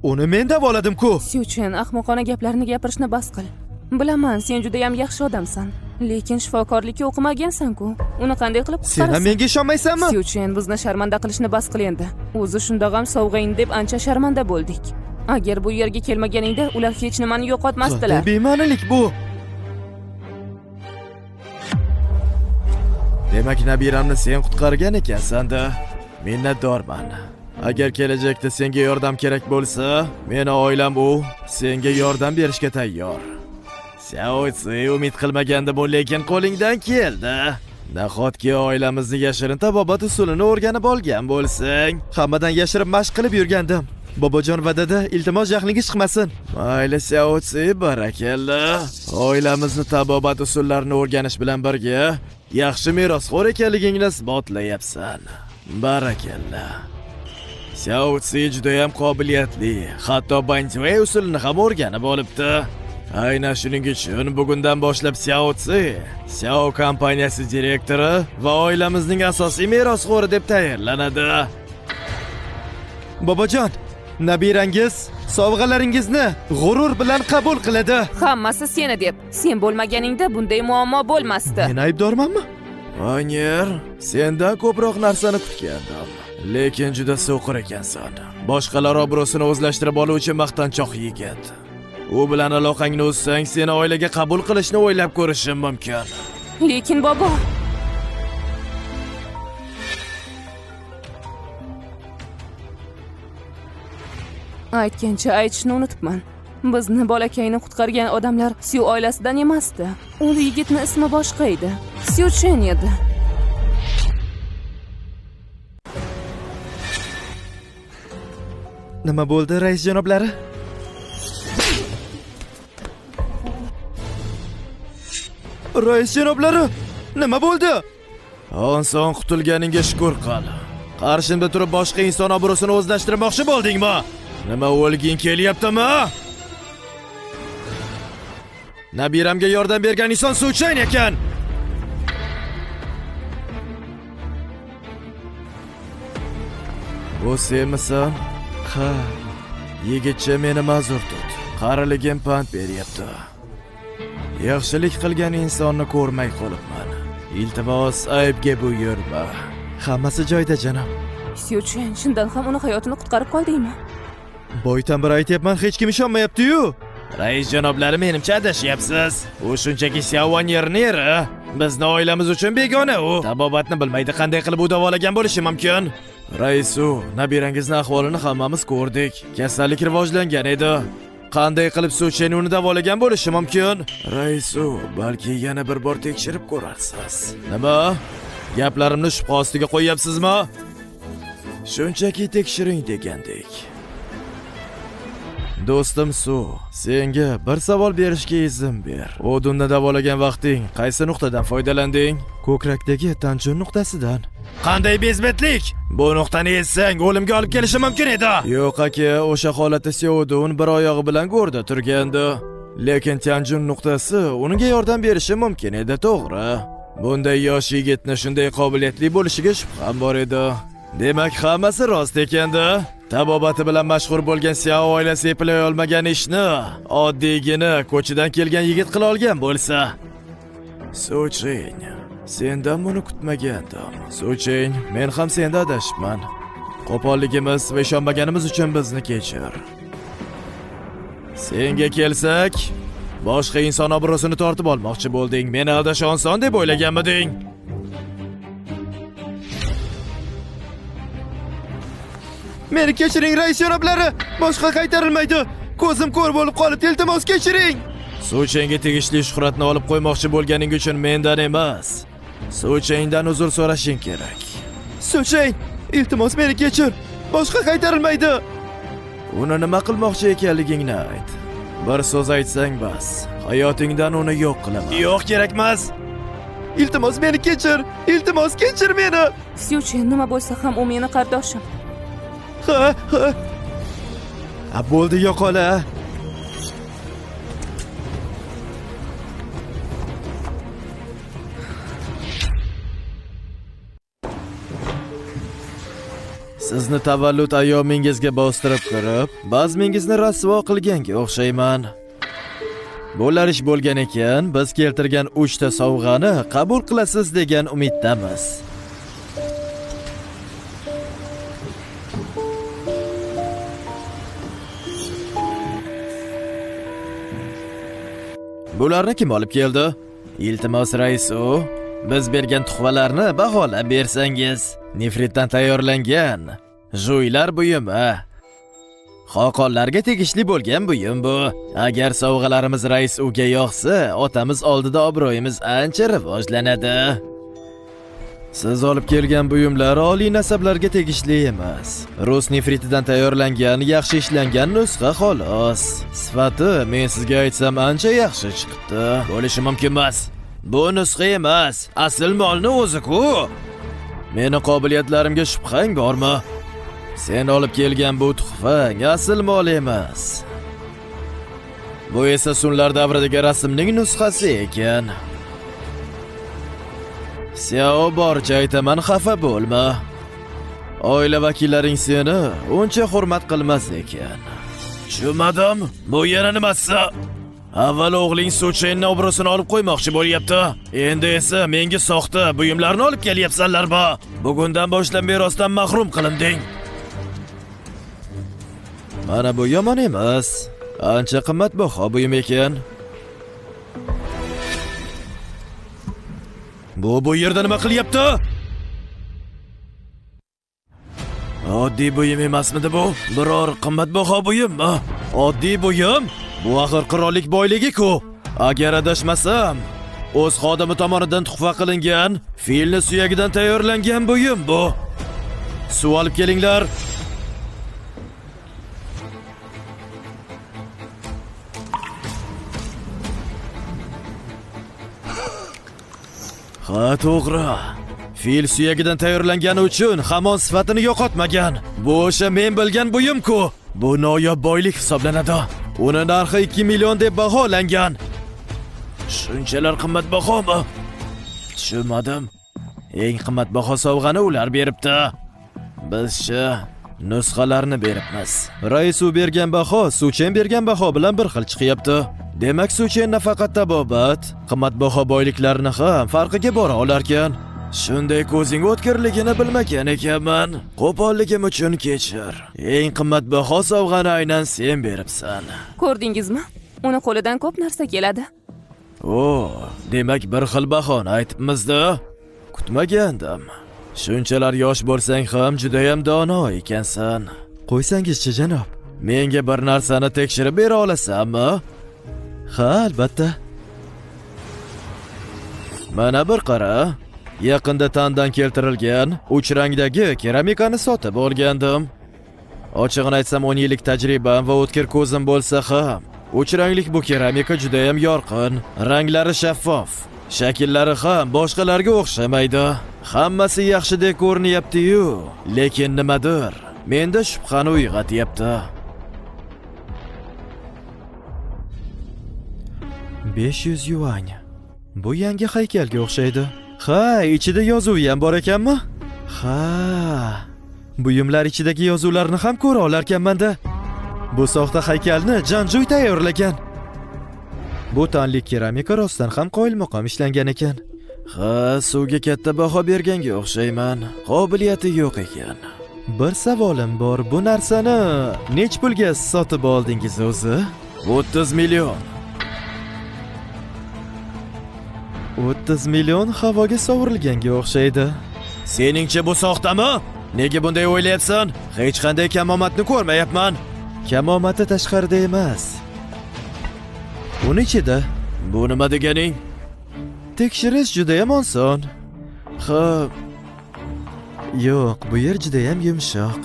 Uni men davoladim-ku. Syuchen, ahmoqona gaplarni gapirishni bas qil. Bilaman, sen juda ham yaxshi odamsan, lekin shifokorlikka o'qimagansan-ku. Uni qanday qilib Sen ham menga ishonmaysanmi? Syuchen, bizni sharmanda qilishni bas qil endi. O'zi shundoq ham sovg'ayin deb ancha sharmanda bo'ldik. Agar bu yerga kelmaganingda ular hech nimani yo'qotmasdilar. Bema'nilik bu. Demak, nabiramni sen qutqargan ekansan-da. Minnatdorman. Agar kelajakda senga yordam kerak bo'lsa, meni oilam u senga yordam berishga tayyor. Xiaozi umid qilmaganda bu, lekin qo'lingdan keldi. Nahotki oilamizni yashirin tabobat usulini o'rganib olgan bo'lsang. Hammadan yashirib mashq qilib yurgandim. Bobojon va dada, iltimos jahlingiz chiqmasin. Mayli Xiaozi, barakalla. Oilamizni tabobat usullarini o'rganish bilan birga yaxshi merosxo'r ekanligingni isbotlayapsan. Barakalla. Xiaozi juda ham qobiliyatli, hatto Banjue usulini ham o'rganib olibdi. Aynan shuning uchun bugundan boshlab Xiaozi Xiao kompaniyasi direktori va oilamizning asosiy merosxo'ri deb tayinlanadi. Bobojon, nabirangiz sovg'alaringizni g'urur bilan qabul qiladi. Hammasi seni deb. Sen bo'lmaganingda bunday muammo bo'lmasdi. Men aybdormanmi? Anyer, sendan ko'proq narsani kutgandim. Lekin juda so'qir ekansan. Boshqalar obro'sini o'zlashtirib oluvchi maqtanchoq yigit. U bilan aloqangni uzsang, seni oilaga qabul qilishni o'ylab ko'rishim mumkin. Lekin bobo, aytgancha aytishni unutibman. Bizni bolakayni qutqargan odamlar Syu oilasidan emasdi. U yigitning ismi boshqa edi. Syuchen edi. Nima bo'ldi, rais janoblari? Rais janoblari, nima bo'ldi? Onson qutulganingga shukr qil. Qarshimda turib boshqa inson obro'sini o'zlashtirmoqchi bo'ldingmi? Nima o'lging kelyaptimi? Nabiramga yordam bergan inson Syuchen ekan. Bu senmisan? Ha, yigitcha meni ma'zur tut. Qariligim pand beryapti. Yaxshilik qilgan insonni ko'rmay qolibman. Iltimos, aybga buyurma. Hammasi joyida, janob. Syuchen, shundan ham uni hayotini qutqarib qoldingmi? Boydan bir aytyapman, hech kim ishonmayapti-yu. Rais janoblari, menimcha adashyapsiz. U shunchaki Xiaowanierning eri. Bizni oilamiz uchun begona u. Tabobatni bilmaydi, qanday qilib u davolagan bo'lishi mumkin? Raisu, nabirangizni ahvolini hammamiz ko'rdik. Kasallik rivojlangan edi. Qanday qilib Syuchen uni davolagan bo'lishi mumkin? Raisu, balki yana bir bor tekshirib ko'rarsiz. Nima? Gaplarimni shubha ostiga qo'yapsizmi? Shunchaki tekshiring degandek. Do'stim Su, senga bir savol berishga izn ber. O'dunni davolagan vaqting qaysi nuqtadan foydalanding? Ko'krakdagi Tanjun nuqtasidan. Qanday bezbetlik? Bu nuqtani ezsang o'limga olib kelishi mumkin edi. Yo'q aka, o'sha holatda Seodun bir oyog'i bilan go'rda turgandi. Lekin Tanjun nuqtasi unga yordam berishi mumkin edi, to'g'ri. Bunday yosh yigitni shunday qobiliyatli bo'lishiga shubham bor edi. Demak, hammasi rost ekanda. Tabobati bilan mashhur bo'lgan Xiao oilasi eplay olmagan ishni oddiygina ko'chadan kelgan yigit qila olgan bo'lsa. Syuchen, sendan buni kutmagandim. Syuchen, men ham senda adashibman. Qo'polligimiz va ishonmaganimiz uchun bizni kechir. Senga kelsak, boshqa inson obro'sini tortib olmoqchi bo'lding. Meni aldash oson deb o'ylaganmiding? Meni kechiring, rais janoblari. Boshqa qaytarilmaydi. Ko'zim ko'r bo'lib qolibdi, iltimos kechiring. Syuchenga tegishli shuhratni olib qo'ymoqchi bo'lganing uchun mendan emas, Syuchendan uzr so'rashing kerak. Syuchen, iltimos meni kechir. Boshqa qaytarilmaydi. Uni nima qilmoqchi ekanligingni ayt. Bir so'z aytsang bas. Hayotingdan uni yo'q qilaman. Yo'q, kerakmas. Iltimos meni kechir. Iltimos kechir meni. Syuchen, nima bo'lsa ham u meni qardoshim. Ha. Bo'ldi, yo'qola. Sizni tavallud ayyomingizga bostirib kirib, bazmingizni rasvo qilganga o'xshayman. Bo'lar ish bo'lgan ekan, biz keltirgan 3 ta sovg'ani qabul qilasiz degan umiddamiz. Bularni kim olib keldi? Iltimos raisu, biz bergan tuhfalarni baholab bersangiz. Nefritdan tayyorlangan joylar buyumi. Xoqonlarga tegishli bo'lgan buyum bu. Agar sovg'alarimiz rais uga yoqsa, otamiz oldida obro'yimiz ancha rivojlanadi. Siz olib kelgan buyumlar oliy nasablarga tegishli emas. Rus nefritidan tayyorlangan, yaxshi ishlangan nusxa xolos. Sifati men sizga aytsam ancha yaxshi chiqibdi. Bo'lishi mumkin emas. Bu nusxa emas, asl molni o'zi-ku. Meni qobiliyatlarimga shubhang bormi? Sen olib kelgan bu tuhfang asl mol emas. Bu esa sunlar davridagi rasmning nusxasi ekan. Xiao borcha aytaman, xafa bo'lma. Oila vakillaring seni uncha hurmat qilmas ekan. Tushunmadim. Bu yana nimasi? Avval o'g'ling Suchenni obro'sini olib qo'ymoqchi bo'lyapti. Endi esa menga soxta buyumlarni olib kelyapsanlarmi? Bugundan boshlab merosdan mahrum qilinding. Mana bu yomon emas. Ancha qimmatbaho buyum ekan. Bu yerda nima qilyapti? Oddiy buyum emasmidi bu? Biror qimmatbaho buyummi? Oddiy buyum? Bu axir qirollik boyligi-ku. Agar adashmasam, o'z xodimi tomonidan tuhfa qilingan, filni suyagidan tayyorlangan buyum bu. Suv olib kelinglar. Ha, to'g'ri. Fil suyagidan tayyorlangani uchun hamon sifatini yo'qotmagan. Bu o'sha men bilgan buyum-ku. Bu noyob boylik hisoblanadi. Uni narxi 2 million deb baholangan. Shunchalar qimmatbahomi? Tushunmadim. Eng qimmatbaho sovg'ani ular beribdi. Biz-chi nusxalarni beribmiz. Rais u bergan baho Suchen bergan baho bilan bir xil chiqyapti. Demak, Suchen nafaqat tabobat, qimmatbaho boyliklarni ham farqiga bora olarkan. Shunday ko'zing o'tkirligini bilmagan ekanman. Qo'polligim uchun kechir. Eng qimmatbaho sovg'ani aynan sen beribsan. Ko'rdingizmi? Uni qo'lidan ko'p narsa keladi. Demak bir xil bahoni aytibmiz-da. Kutmagandim. Shunchalar yosh bo'lsang ham juda ham dono ekansan. Qo'ysangizchi janob. Menga bir narsani tekshirib bera olasanmi? Ha, albatta. Mana bir qara. Yaqinda tandan keltirilgan 3 rangdagi keramikani sotib olgandim. Ochig'ini aytsam 10 yillik tajribam va o'tkir ko'zim bo'lsa ham, 3 ranglik bu keramika juda ham yorqin, ranglari shaffof, shakllari ham boshqalarga o'xshamaydi. Hammasi yaxshidek ko'rinyapti-yu, lekin nimadir menda shubhani uyg'otyapti. 500 yuan. Bu yangi haykalga o'xshaydi. Ha, ichida yozuv ham bor ekanmi? Ha. Buyumlar ichidagi yozuvlarni ham ko'ra olarkanman-da. Bu soxta haykalni Janjuy tayyorlagan. Bu tanlik keramika rostdan ham qoyilmaqom ishlangan ekan. Ha, suvga katta baho berganga o'xshayman. Qobiliyati yo'q ekan. Bir savolim bor. Bu narsani nech pulga sotib oldingiz o'zi? 30 million. 30 million havoga sovurilganga o'xshaydi. Seningcha bu soxtami? Nega bunday o'ylayapsan? Hech qanday kamomatni ko'rmayapman. Kamomati tashqarida emas. Uni ichida. Bu nima deganing? Tekshirish juda ham oson. Ha. Yo'q, bu yer juda ham yumshoq.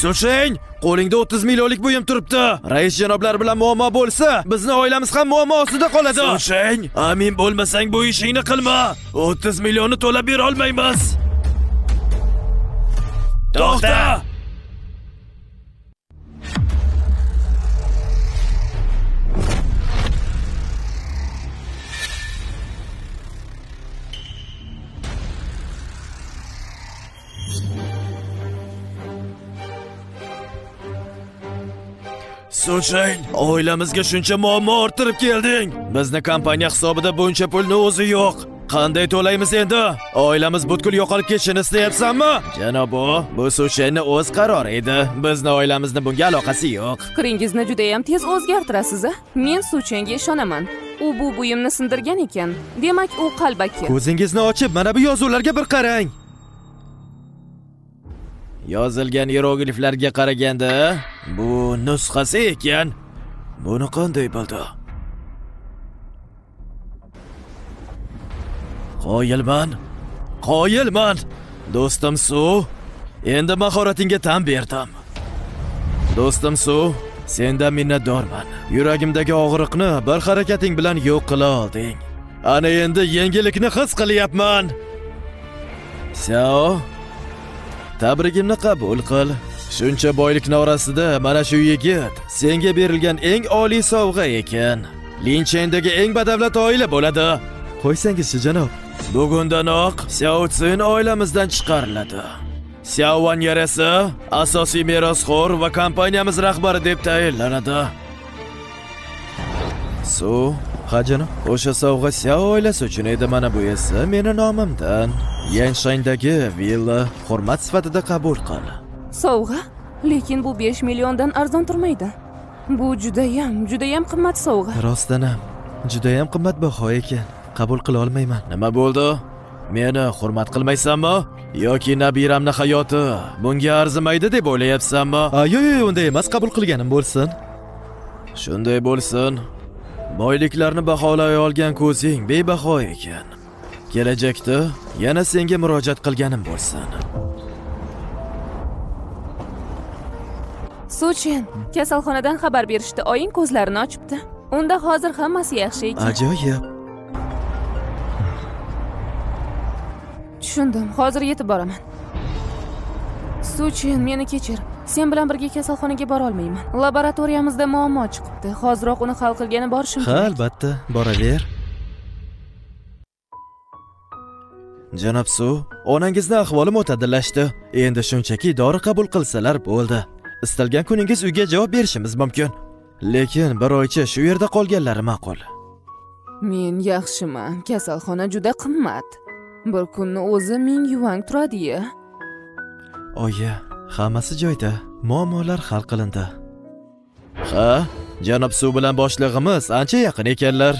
Suchen, qo'lingda 30 millionlik buyum turibdi. Rais janoblar bilan muammo bo'lsa, bizni oilamiz ham muammo ostida qoladi. Suchen, amin bo'lmasang bu ishingni qilma. 30 millionni to'lab bera olmaymiz. To'xta! So'chang, oilamizga shuncha muammo orttirib kelding. Bizni kompaniya hisobida buncha pulni o'zi yo'q. Qanday to'laymiz endi? Oilamiz butkul yo'qolib ketishini istayapsanmi? Janob, bu So'changning o'z qarori edi. Bizni oilamizni bunga aloqasi yo'q. Fikringizni juda ham tez o'zgartirasiz-a? Men So'changga ishonaman. U bu buyimni sindirgan ekan. Demak, u qalbaki. Ko'zingizni ochib, mana bu yozuvlarga bir qarang. Yozilgan hierogliflarga qaraganda, bu nusxasi ekan. Buni qanday bildi? Qoyilman. Do'stim Su, endi mahoratingga tan berdim. Do'stim Su, sendan minnatdorman. Yuragimdagi og'riqni bir harakating bilan yo'q qila olding. Ana endi yengillikni his qilyapman. Sao, tabrigimni qabul qil. Shuncha boylikni orasida mana shu yigit senga berilgan eng oliy sovg'a ekan. Linchendagi eng badavlat oila bo'ladi. Qo'ysangizchi janob. Bugundanoq Xiao Tsin oilamizdan chiqariladi. Xiao Wanyar esa asosiy merosxo'r va kompaniyamiz rahbari deb tayinlanadi. Su, ha janob, o'sha sovg'a Xiao oilasi uchun edi, mana bu esa meni nomimdan. Yanshangdagi villa hurmat sifatida qabul qil. Sovg'a? Lekin bu 5 milliondan arzon turmaydi. Bu juda ham qimmat sovg'a. Rostdan ham juda ham qimmatbaho ekan. Qabul qila olmayman. Nima bo'ldi? Meni hurmat qilmaysanmi? Yoki nabiramning hayoti bunga arzimaydi deb o'ylayapsanmi? Yo'q, unday emas, qabul qilganim bo'lsin. Shunday bo'lsin. Boyliklarni baholay olgan ko'zing bebaho ekan. Kelajakda yana senga murojaat qilganim bo'lsin. So'chen, kasalxonadan xabar berishdi. Oying ko'zlarini ochibdi. Unda hozir hammasi yaxshi ekan. Ajoyib. Tushundim. Hozir yetib boraman. So'chen, meni kechir. Sen bilan birga kasalxonaga bora olmayman. Laboratoriyamizda muammo chiqibdi. Hoziroq uni hal qilgani borishim kerak. Ha, albatta, boraver. Janob Su, onangizning ahvoli mo'tadillashdi. Endi shunchaki dori qabul qilsalar bo'ldi. Istalgan kuningiz uyga javob berishimiz mumkin. Lekin bir oycha shu yerda qolganlari ma'qul. Men yaxshiman. Kasalxona juda qimmat. Bir kunni o'zi 1000 yuan turadi-ya. Oyi, hammasi joyda. Muammolar hal qilindi. Ha, janob Su bilan boshlig'imiz ancha yaqin ekanlar.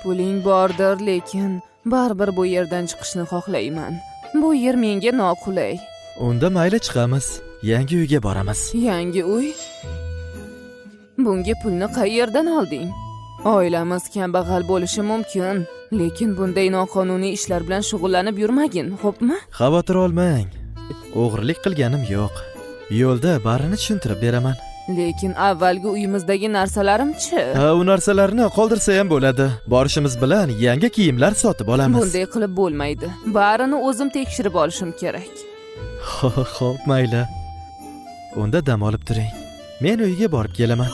Puling bordir, lekin baribir bu yerdan chiqishni xohlayman. Bu yer menga noqulay. Unda mayli chiqamiz. Yangi uyga boramiz. Yangi uy? Bunga pulni qayerdan olding? Oilamiz kambag'al bo'lishi mumkin, lekin bunday noqonuniy ishlar bilan shug'ullanib yurmagin, xo'pmi? Xavotir olmang. O'g'rilik qilganim yo'q. Yo'lda barini tushuntirib beraman. Lekin avvalgi uyimizdagi narsalarim-chi? Ha, u narsalarni qoldirsa ham bo'ladi. Borishimiz bilan yangi kiyimlar sotib olamiz. Bunday qilib bo'lmaydi. Barini o'zim tekshirib olishim kerak. Xo'p, mayli. Unda dam olib turing. Men uyga borib kelaman.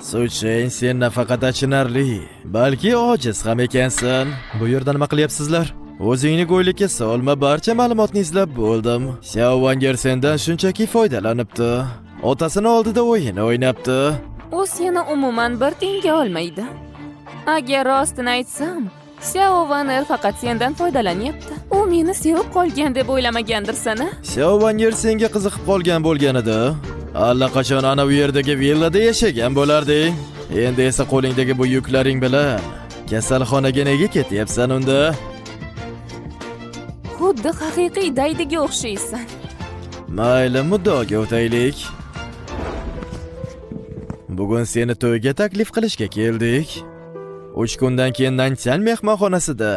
So'chang, sen nafaqat achinarli, balki ojiz ham ekansan. Bu yerda nima qilyapsizlar? O'zingni go'ylikka solma, barcha ma'lumotni izlab bo'ldim. Xiao Wanyar sendan shunchaki foydalanibdi. Otasini oldida o'yin o'ynabdi. U seni umuman bir tiyinga olmaydi. Agar rostini aytsam, Xiao Wanyar faqat sendan foydalanyapti. U meni sevib qolgan deb o'ylamagandirsan-a? Xiao Wanyar senga qiziqib qolgan bo'lganida, allaqachon ana bu yerdagi villada yashagan bo'larding. Endi esa qo'lingdagi bu yuklaring bilan kasalxonaga nega ketyapsan unda? Xuddi haqiqiy daydiga o'xshaysan. Mayli, muddoga o'taylik. Bugun seni to'yga taklif qilishga keldik. 3 kundan keyin Nanchan mehmonxonasida